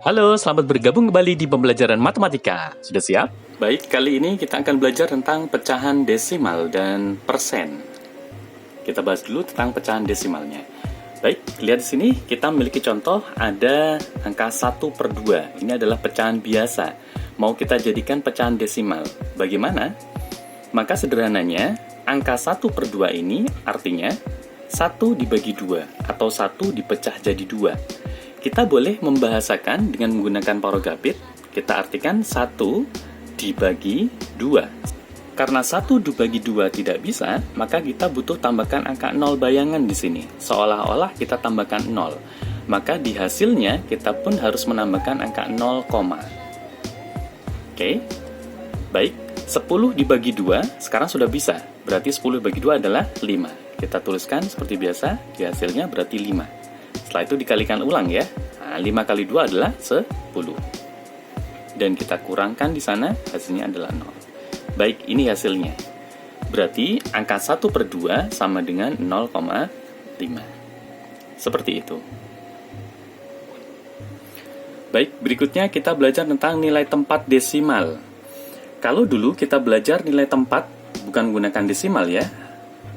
Halo, selamat bergabung kembali di pembelajaran matematika. Sudah siap? Baik, kali ini kita akan belajar tentang pecahan desimal dan persen. Kita bahas dulu tentang pecahan desimalnya. Baik, lihat di sini kita memiliki contoh ada angka 1/2. Ini adalah pecahan biasa. Mau kita jadikan pecahan desimal. Bagaimana? Maka sederhananya, angka 1/2 ini artinya 1 dibagi 2 atau 1 dipecah jadi 2. Kita boleh membahasakan dengan menggunakan parogapit. Kita artikan 1 dibagi 2. Karena 1 dibagi 2 tidak bisa, maka kita butuh tambahkan angka 0 bayangan di sini. Seolah-olah kita tambahkan 0. Maka di hasilnya kita pun harus menambahkan angka 0, Oke. Baik, 10 dibagi 2 sekarang sudah bisa. Berarti 10 dibagi 2 adalah 5. Kita tuliskan seperti biasa, di hasilnya berarti 5. Setelah itu dikalikan ulang ya. Nah, 5 kali 2 adalah 10. Dan kita kurangkan di sana, hasilnya adalah 0. Baik, ini hasilnya. Berarti angka 1/2 sama dengan 0,5. Seperti itu. Baik, berikutnya kita belajar tentang nilai tempat desimal. Kalau dulu kita belajar nilai tempat, bukan menggunakan desimal ya.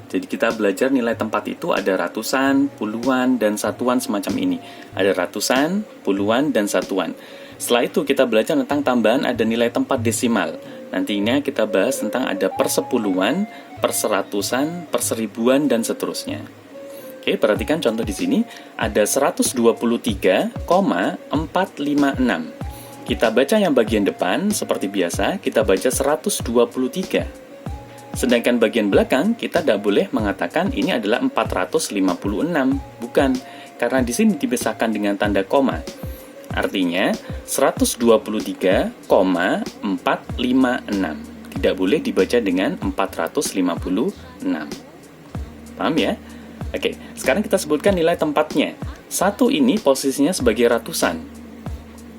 Jadi kita belajar nilai tempat itu ada ratusan, puluhan, dan satuan semacam ini. Ada ratusan, puluhan, dan satuan. Setelah itu kita belajar tentang tambahan ada nilai tempat desimal. Nantinya kita bahas tentang ada persepuluhan, perseratusan, perseribuan, dan seterusnya. Oke, perhatikan contoh di sini. Ada 123,456. Kita baca yang bagian depan, seperti biasa, kita baca 123. Sedangkan bagian belakang, kita tidak boleh mengatakan ini adalah 456. Bukan, karena di sini dipisahkan dengan tanda koma. Artinya, 123,456. Tidak boleh dibaca dengan 456. Paham ya? Oke, sekarang kita sebutkan nilai tempatnya. 1 ini posisinya sebagai ratusan.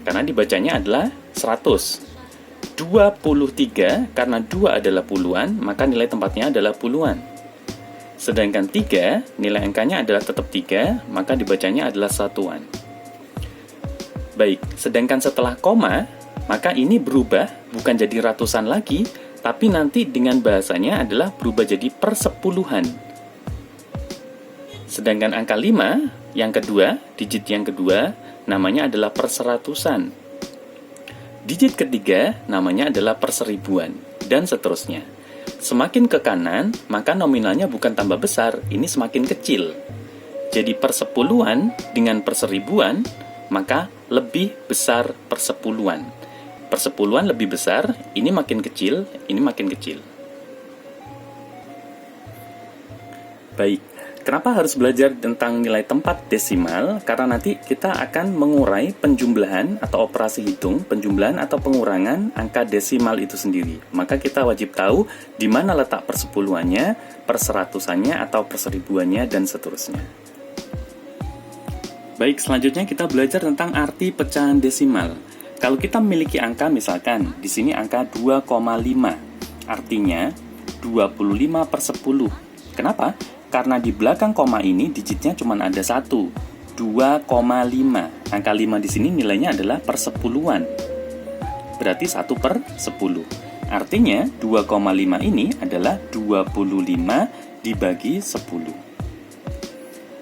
Karena dibacanya adalah 100. 23, karena 2 adalah puluhan, maka nilai tempatnya adalah puluhan. Sedangkan 3, nilai angkanya adalah tetap 3, maka dibacanya adalah satuan. Baik, sedangkan setelah koma, maka ini berubah, bukan jadi ratusan lagi, tapi nanti dengan bahasanya adalah berubah jadi persepuluhan. Sedangkan angka 5, yang kedua, digit yang kedua, namanya adalah perseratusan. Digit ketiga namanya adalah perseribuan, dan seterusnya. Semakin ke kanan, maka nominalnya bukan tambah besar, ini semakin kecil. Jadi persepuluhan dengan perseribuan, maka lebih besar persepuluhan. Persepuluhan lebih besar, ini makin kecil, ini makin kecil. Baik. Kenapa harus belajar tentang nilai tempat desimal? Karena nanti kita akan mengurai penjumlahan atau operasi hitung, penjumlahan atau pengurangan angka desimal itu sendiri. Maka kita wajib tahu di mana letak persepuluhannya, perseratusannya, atau perseribuannya, dan seterusnya. Baik, selanjutnya kita belajar tentang arti pecahan desimal. Kalau kita memiliki angka, misalkan di sini angka 2,5, artinya 25/10. Kenapa? Karena di belakang koma ini digitnya cuma ada 1, 2,5. Angka 5 di sini nilainya adalah persepuluhan. Berarti 1/10. Artinya 2,5 ini adalah 25 dibagi 10.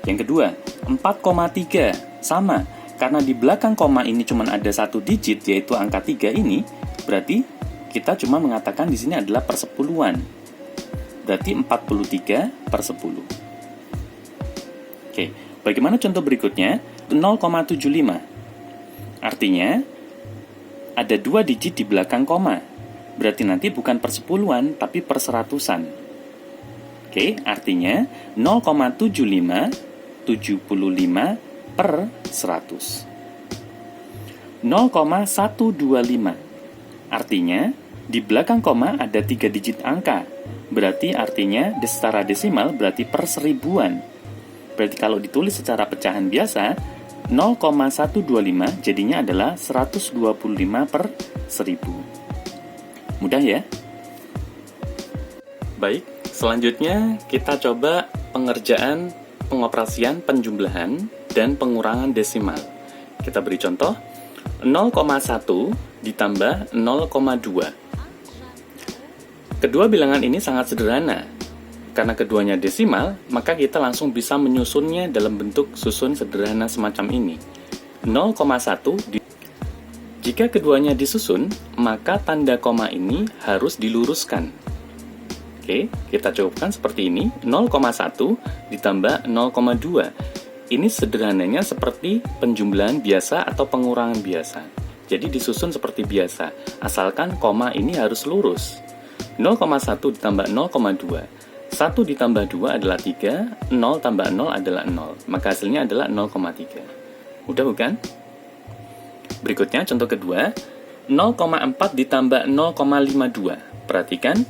Yang kedua, 4,3. Sama, karena di belakang koma ini cuma ada 1 digit, yaitu angka 3 ini, berarti kita cuma mengatakan di sini adalah persepuluhan. Berarti 43/10. Oke, bagaimana contoh berikutnya? 0,75. Artinya, ada 2 digit di belakang koma. Berarti nanti bukan persepuluhan, tapi perseratusan. Oke, artinya 0,75/100. 0,125. Artinya, di belakang koma ada 3 digit angka. Berarti artinya secara desimal berarti perseribuan. Berarti kalau ditulis secara pecahan biasa, 0,125 jadinya adalah 125/1000. Mudah ya? Baik, selanjutnya kita coba pengerjaan pengoperasian penjumlahan dan pengurangan desimal. Kita beri contoh, 0,1 ditambah 0,2. Kedua bilangan ini sangat sederhana. Karena keduanya desimal, maka kita langsung bisa menyusunnya dalam bentuk susun sederhana semacam ini. 0,1 Jika keduanya disusun, maka tanda koma ini harus diluruskan. Oke, kita cukupkan seperti ini. 0,1 ditambah 0,2. Ini sederhananya seperti penjumlahan biasa atau pengurangan biasa. Jadi disusun seperti biasa, asalkan koma ini harus lurus. 0,1 ditambah 0,2. 1 ditambah 2 adalah 3, 0 tambah 0 adalah 0. Maka hasilnya adalah 0,3. Mudah bukan? Berikutnya contoh kedua, 0,4 ditambah 0,52. Perhatikan,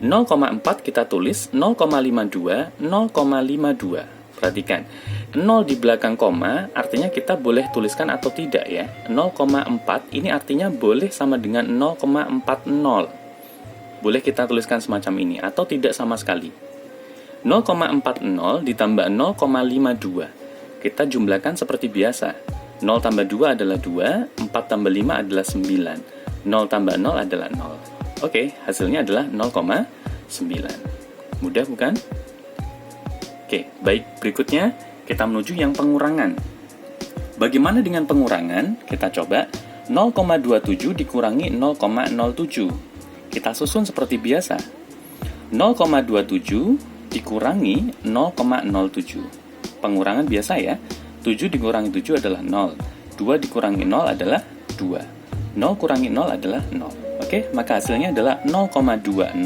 0,4 kita tulis 0,52, 0,52. Perhatikan, 0 di belakang koma artinya kita boleh tuliskan atau tidak ya. 0,4 ini artinya boleh sama dengan 0,40. Boleh kita tuliskan semacam ini, atau tidak sama sekali. 0,40 ditambah 0,52. Kita jumlahkan seperti biasa. 0 tambah 2 adalah 2, 4 tambah 5 adalah 9. 0 tambah 0 adalah 0. Oke, hasilnya adalah 0,9. Mudah bukan? Oke, baik. Berikutnya, kita menuju yang pengurangan. Bagaimana dengan pengurangan? Kita coba 0,27 dikurangi 0,07. Kita susun seperti biasa. 0,27 dikurangi 0,07. Pengurangan biasa ya. 7 dikurangi 7 adalah 0. 2 dikurangi 0 adalah 2. 0 kurangi 0 adalah 0. Oke, maka hasilnya adalah 0,20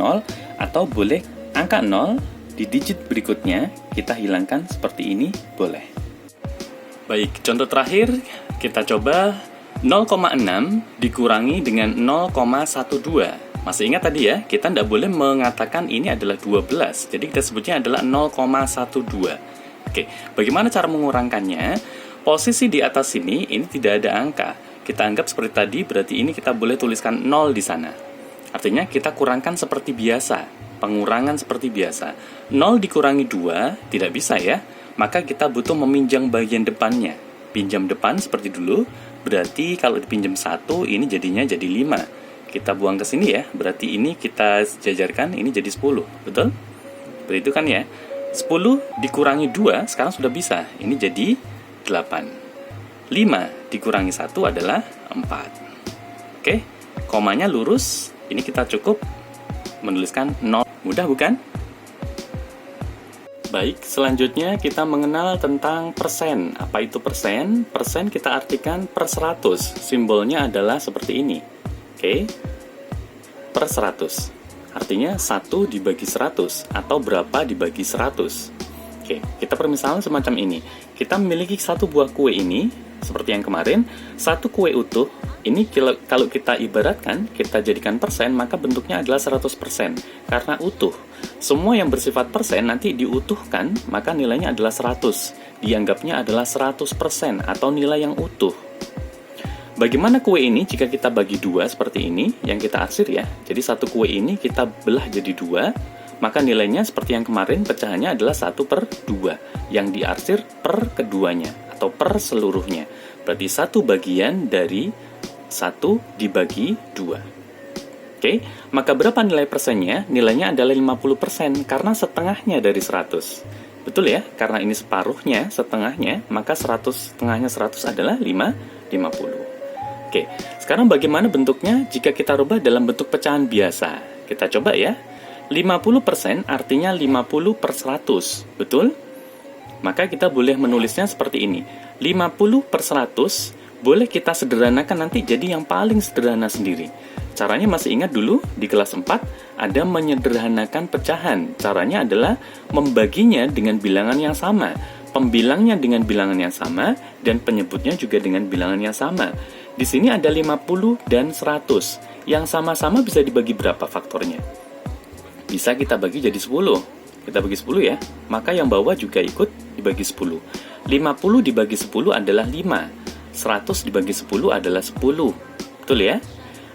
atau boleh angka 0 di digit berikutnya kita hilangkan seperti ini, boleh. Baik, contoh terakhir kita coba 0,6 dikurangi dengan 0,12. Masih ingat tadi ya, kita tidak boleh mengatakan ini adalah 12. Jadi kita sebutnya adalah 0,12. Oke, bagaimana cara mengurangkannya? Posisi di atas sini, ini tidak ada angka. Kita anggap seperti tadi, berarti ini kita boleh tuliskan 0 di sana. Artinya kita kurangkan seperti biasa. Pengurangan seperti biasa. 0 dikurangi 2, tidak bisa ya. Maka kita butuh meminjam bagian depannya. Pinjam depan seperti dulu, berarti kalau dipinjam 1, ini jadinya jadi 5. Kita buang ke sini ya, berarti ini kita jajarkan, ini jadi 10, betul? Begitu kan ya? 10 dikurangi 2, sekarang sudah bisa, ini jadi 8. 5 dikurangi 1 adalah 4. Oke, komanya lurus, ini kita cukup menuliskan 0. Mudah bukan? Baik, selanjutnya kita mengenal tentang persen. Apa itu persen? Persen kita artikan per 100, simbolnya adalah seperti ini. Oke, per 100. Artinya 1 dibagi 100 atau berapa dibagi 100. Oke, kita permisalan semacam ini. Kita memiliki satu buah kue ini, seperti yang kemarin, satu kue utuh. Ini kalau kita ibaratkan, kita jadikan persen, maka bentuknya adalah 100%. Karena utuh. Semua yang bersifat persen nanti diutuhkan, maka nilainya adalah 100. Dianggapnya adalah 100% atau nilai yang utuh. Bagaimana kue ini jika kita bagi 2 seperti ini, yang kita arsir ya. Jadi satu kue ini kita belah jadi 2, maka nilainya seperti yang kemarin pecahannya adalah 1/2, yang diarsir per keduanya, atau per seluruhnya. Berarti 1 bagian dari 1 dibagi 2. Oke, maka berapa nilai persennya? Nilainya adalah 50%, karena setengahnya dari 100. Betul ya? Karena ini separuhnya, setengahnya, maka 100, setengahnya 100 adalah 50. Oke, sekarang bagaimana bentuknya jika kita rubah dalam bentuk pecahan biasa? Kita coba ya. 50% artinya 50/100, betul? Maka kita boleh menulisnya seperti ini. 50/100 boleh kita sederhanakan nanti jadi yang paling sederhana sendiri. Caranya masih ingat dulu di kelas 4 ada menyederhanakan pecahan. Caranya adalah membaginya dengan bilangan yang sama. Pembilangnya dengan bilangan yang sama dan penyebutnya juga dengan bilangan yang sama. Di sini ada 50 dan 100. Yang sama-sama bisa dibagi berapa faktornya? Bisa kita bagi jadi 10. Kita bagi 10 ya. Maka yang bawah juga ikut dibagi 10. 50 dibagi 10 adalah 5. 100 dibagi 10 adalah 10. Betul ya?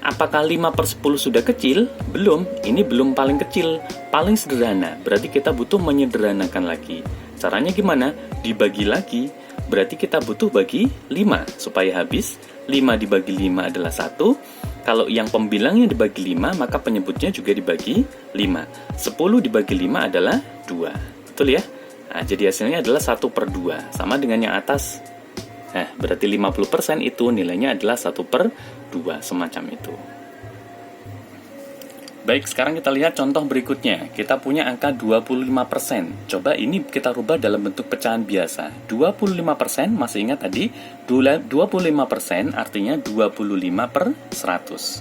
Apakah 5/10 sudah kecil? Belum. Ini belum paling kecil. Paling sederhana. Berarti kita butuh menyederhanakan lagi. Caranya gimana? Dibagi lagi. Berarti kita butuh bagi 5 supaya habis 5 dibagi 5 adalah 1. Kalau yang pembilangnya dibagi 5, maka penyebutnya juga dibagi 5. 10 dibagi 5 adalah 2. Betul ya? Nah, jadi hasilnya adalah 1/2. Sama dengan yang atas. Nah, berarti 50% itu nilainya adalah 1/2. Semacam itu. Baik, sekarang kita lihat contoh berikutnya. Kita punya angka 25%. Coba ini kita rubah dalam bentuk pecahan biasa. 25% masih ingat tadi? 25% artinya 25/100.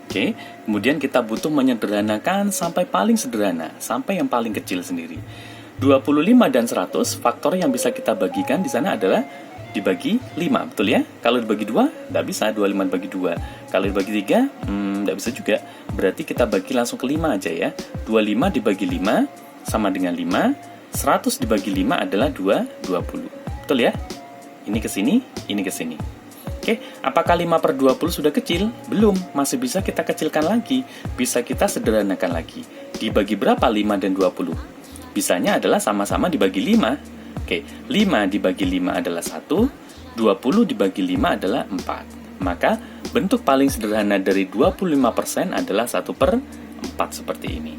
Oke, kemudian kita butuh menyederhanakan sampai paling sederhana, sampai yang paling kecil sendiri. 25 dan 100, faktor yang bisa kita bagikan di sana adalah dibagi 5, betul ya? Kalau dibagi 2, nggak bisa, 25 dibagi 2. Kalau dibagi 3, nggak bisa juga. Berarti kita bagi langsung ke 5 aja ya. 25 dibagi 5 sama dengan 5. 100 dibagi 5 adalah 20. Betul ya? Ini ke sini, ini ke sini. Oke, apakah 5/20 sudah kecil? Belum, masih bisa kita kecilkan lagi. Bisa kita sederhanakan lagi. Dibagi berapa 5 dan 20? Bisanya adalah sama-sama dibagi 5. Oke, 5 dibagi 5 adalah 1, 20 dibagi 5 adalah 4. Maka, bentuk paling sederhana dari 25% adalah 1/4 seperti ini.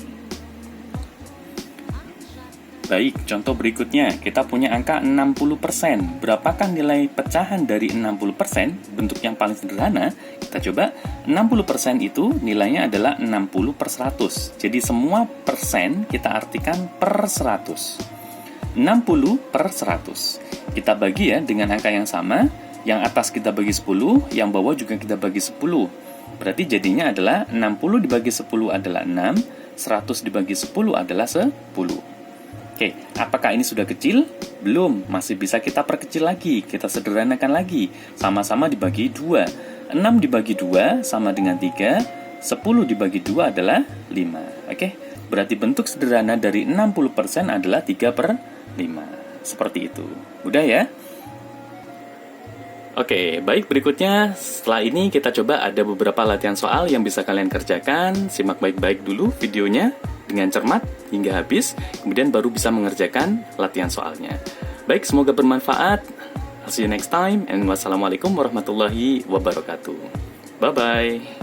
Baik, contoh berikutnya, kita punya angka 60%. Berapakah nilai pecahan dari 60%? Bentuk yang paling sederhana, kita coba. 60% itu nilainya adalah 60/100. Jadi semua persen kita artikan per 100. 60/100. Kita bagi ya dengan angka yang sama. Yang atas kita bagi 10, yang bawah juga kita bagi 10. Berarti jadinya adalah 60 dibagi 10 adalah 6, 100 dibagi 10 adalah 10. Oke, apakah ini sudah kecil? Belum, masih bisa kita perkecil lagi, kita sederhanakan lagi. Sama-sama dibagi 2. 6 dibagi 2 sama dengan 3, 10 dibagi 2 adalah 5. Oke, berarti bentuk sederhana dari 60% adalah 3/5. Seperti itu. Mudah ya? Oke, baik, berikutnya setelah ini kita coba ada beberapa latihan soal yang bisa kalian kerjakan. Simak baik-baik dulu videonya dengan cermat hingga habis, kemudian baru bisa mengerjakan latihan soalnya. Baik, semoga bermanfaat. I'll see you next time, and wassalamualaikum warahmatullahi wabarakatuh. Bye-bye.